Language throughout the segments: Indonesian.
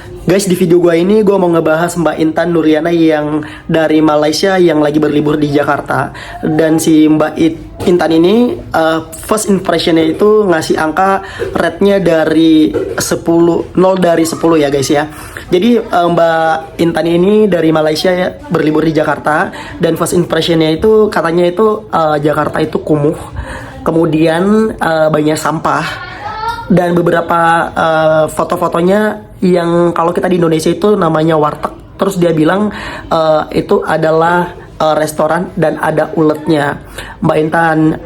Guys, di video gua ini gua mau ngebahas Mbak Intan Nurliana yang dari Malaysia yang lagi berlibur di Jakarta. Dan si Intan ini first impressionnya itu ngasih angka rate-nya dari 10, 0 dari 10 ya guys ya. Jadi Mbak Intan ini dari Malaysia ya, berlibur di Jakarta. Dan first impressionnya itu katanya itu Jakarta itu kumuh, kemudian banyak sampah, dan beberapa foto-fotonya yang kalau kita di Indonesia itu namanya warteg. Terus dia bilang itu adalah restoran dan ada uletnya. Mbak Intan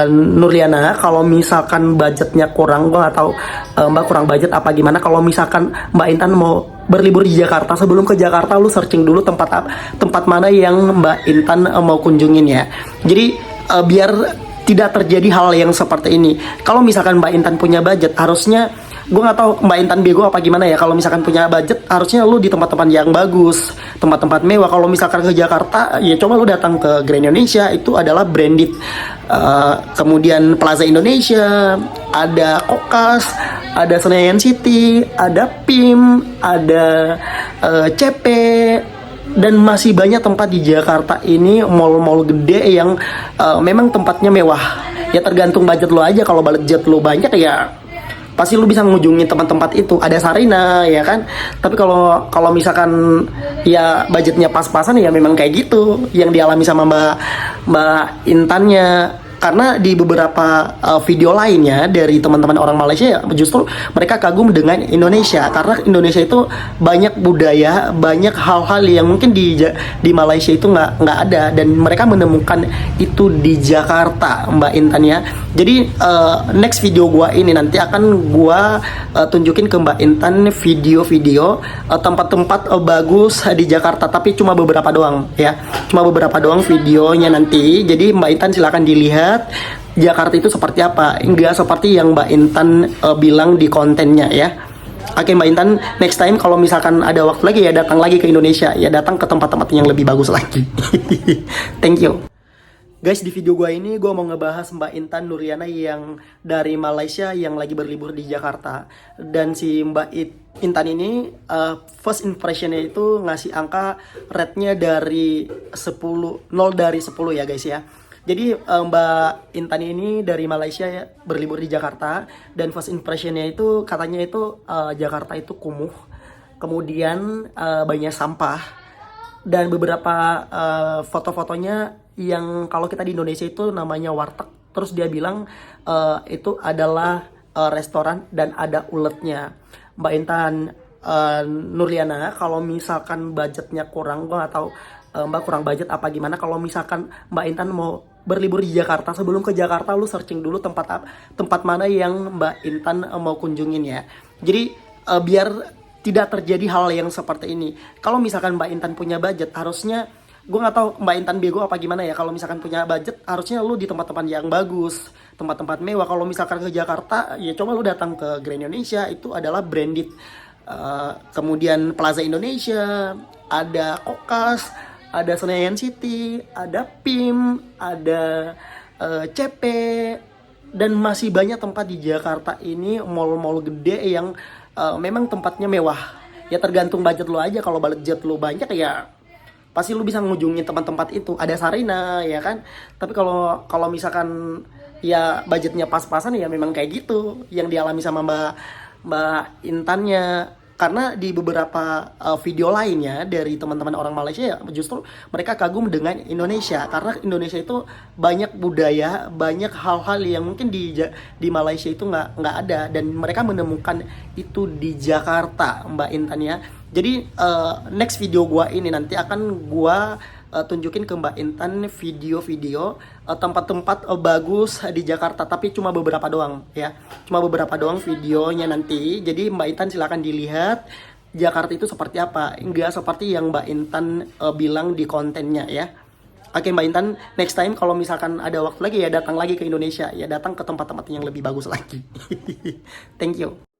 Nurliana, kalau misalkan budgetnya kurang, gue nggak tahu Mbak kurang budget apa gimana. Kalau misalkan Mbak Intan mau berlibur di Jakarta, sebelum ke Jakarta lu searching dulu tempat mana yang Mbak Intan mau kunjungin ya. Jadi biar tidak terjadi hal yang seperti ini. Kalau misalkan Mbak Intan punya budget, harusnya gue nggak tahu Mbak Intan bego apa gimana ya. Kalau misalkan punya budget, harusnya lu di tempat-tempat yang bagus, tempat-tempat mewah. Kalau misalkan ke Jakarta, ya coba lu datang ke Grand Indonesia, itu adalah branded. Kemudian Plaza Indonesia, ada Kokas, ada Senayan City, ada PIM, ada CP, dan masih banyak tempat di Jakarta ini, mall-mall gede yang memang tempatnya mewah. Ya tergantung budget lo aja. Kalau budget lo banyak ya pasti lo bisa mengunjungi tempat-tempat itu. Ada Sarina ya kan. Tapi kalau misalkan ya budgetnya pas-pasan, ya memang kayak gitu yang dialami sama Mbak Intannya. Karena di beberapa video lainnya dari teman-teman orang Malaysia, ya justru mereka kagum dengan Indonesia. Karena Indonesia itu banyak budaya, banyak hal-hal yang mungkin di Malaysia itu nggak ada. Dan mereka menemukan itu di Jakarta, Mbak Intan ya. Jadi next video gua ini nanti akan gua tunjukin ke Mbak Intan video-video tempat-tempat bagus di Jakarta. Tapi cuma beberapa doang ya. Cuma beberapa doang videonya nanti. Jadi Mbak Intan silakan dilihat Jakarta itu seperti apa, enggak seperti yang Mbak Intan bilang di kontennya ya. Oke Mbak Intan, next time kalau misalkan ada waktu lagi ya datang lagi ke Indonesia, ya datang ke tempat-tempat yang lebih bagus lagi. Thank you. Guys, di video gue ini gue mau ngebahas Mbak Intan Nurliana yang dari Malaysia yang lagi berlibur di Jakarta. Dan si Mbak Intan ini first impressionnya itu ngasih angka rate-nya dari 10, 0 dari 10 ya guys ya. Jadi Mbak Intan ini dari Malaysia ya, berlibur di Jakarta. Dan first impressionnya itu katanya itu Jakarta itu kumuh, kemudian banyak sampah, dan beberapa foto-fotonya yang kalau kita di Indonesia itu namanya warteg. Terus dia bilang itu adalah restoran dan ada uletnya. Mbak Intan Nurliana, kalau misalkan budgetnya kurang, gue nggak tahu Mbak kurang budget apa gimana. Kalau misalkan Mbak Intan mau berlibur di Jakarta, sebelum ke Jakarta lu searching dulu tempat mana yang Mbak Intan mau kunjungin ya. Jadi biar tidak terjadi hal yang seperti ini. Kalau misalkan Mbak Intan punya budget, harusnya gue nggak tahu Mbak Intan bego apa gimana ya. Kalau misalkan punya budget, harusnya lu di tempat-tempat yang bagus, tempat-tempat mewah. Kalau misalkan ke Jakarta, ya coba lu datang ke Grand Indonesia, itu adalah branded. Kemudian Plaza Indonesia, ada Kokas, ada Senayan City, ada PIM, ada CP, dan masih banyak tempat di Jakarta ini, mall-mall gede yang memang tempatnya mewah. Ya tergantung budget lo aja. Kalau budget lo banyak ya pasti lu bisa mengunjungi tempat-tempat itu. Ada Sarina ya kan. Tapi kalau misalkan ya budgetnya pas-pasan, ya memang kayak gitu yang dialami sama Mbak Intannya. Karena di beberapa video lainnya dari teman-teman orang Malaysia, ya justru mereka kagum dengan Indonesia. Karena Indonesia itu banyak budaya, banyak hal-hal yang mungkin di Malaysia itu nggak ada. Dan mereka menemukan itu di Jakarta, Mbak Intan ya. Jadi next video gua ini nanti akan gua tunjukin ke Mbak Intan video-video tempat-tempat bagus di Jakarta. Tapi cuma beberapa doang ya. Cuma beberapa doang videonya nanti. Jadi Mbak Intan silakan dilihat Jakarta itu seperti apa, enggak seperti yang Mbak Intan bilang di kontennya ya. Oke Mbak Intan, next time kalau misalkan ada waktu lagi ya datang lagi ke Indonesia, ya datang ke tempat-tempat yang lebih bagus lagi. Thank you.